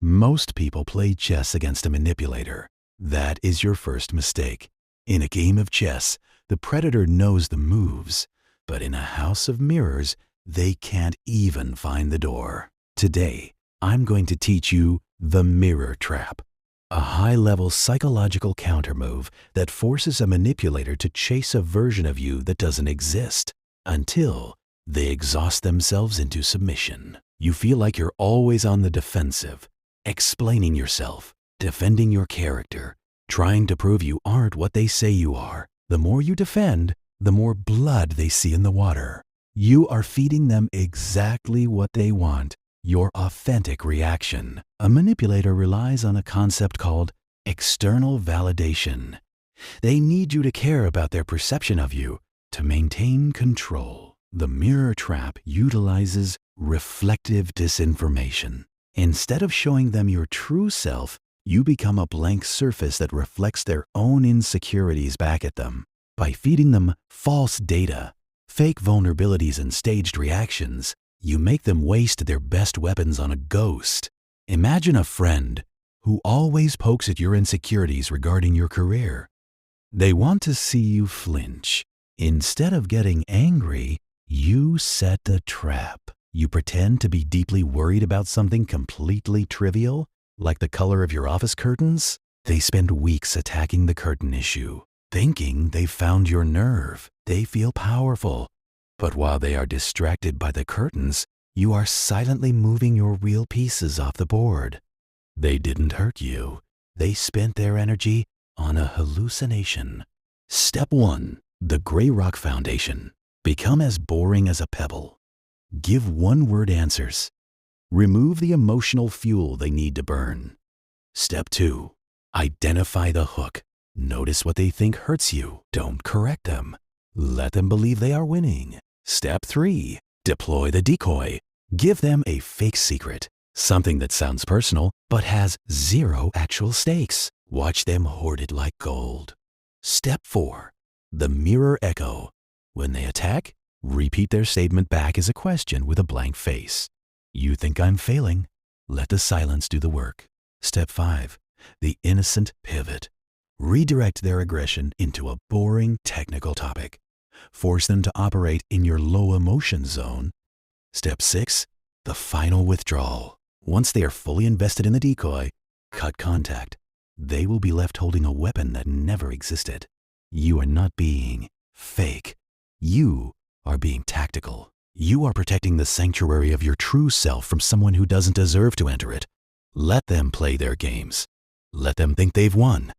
Most people play chess against a manipulator. That is your first mistake. In a game of chess, the predator knows the moves, but in a house of mirrors, they can't even find the door. Today, I'm going to teach you the mirror trap, a high-level psychological countermove that forces a manipulator to chase a version of you that doesn't exist until they exhaust themselves into submission. You feel like you're always on the defensive, explaining yourself, defending your character, trying to prove you aren't what they say you are. The more you defend, the more blood they see in the water. You are feeding them exactly what they want, your authentic reaction. A manipulator relies on a concept called external validation. They need you to care about their perception of you to maintain control. The mirror trap utilizes reflective disinformation. Instead of showing them your true self, you become a blank surface that reflects their own insecurities back at them. By feeding them false data, fake vulnerabilities, and staged reactions, you make them waste their best weapons on a ghost. Imagine a friend who always pokes at your insecurities regarding your career. They want to see you flinch. Instead of getting angry, you set the trap. You pretend to be deeply worried about something completely trivial, like the color of your office curtains. They spend weeks attacking the curtain issue, thinking they've found your nerve. They feel powerful. But while they are distracted by the curtains, you are silently moving your real pieces off the board. They didn't hurt you. They spent their energy on a hallucination. Step 1. The Gray Rock Foundation. Become as boring as a pebble. Give one-word answers. Remove the emotional fuel they need to burn. Step 2. Identify the hook. Notice what they think hurts you. Don't correct them. Let them believe they are winning. Step 3. Deploy the decoy. Give them a fake secret, something that sounds personal but has zero actual stakes. Watch them hoard it like gold. Step 4. The mirror echo. When they attack, repeat their statement back as a question with a blank face. You think I'm failing? Let the silence do the work. Step 5. The innocent pivot. Redirect their aggression into a boring technical topic. Force them to operate in your low emotion zone. Step 6. The final withdrawal. Once they are fully invested in the decoy, cut contact. They will be left holding a weapon that never existed. You are not being fake. You are being tactical. You are protecting the sanctuary of your true self from someone who doesn't deserve to enter it. Let them play their games. Let them think they've won.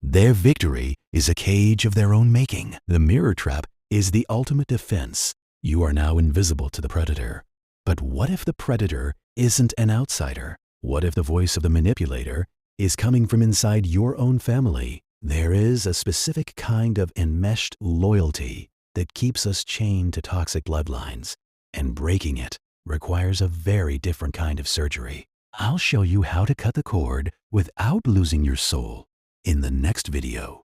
Their victory is a cage of their own making. The mirror trap is the ultimate defense. You are now invisible to the predator. But what if the predator isn't an outsider? What if the voice of the manipulator is coming from inside your own family? There is a specific kind of enmeshed loyalty that keeps us chained to toxic bloodlines, and breaking it requires a very different kind of surgery. I'll show you how to cut the cord without losing your soul in the next video.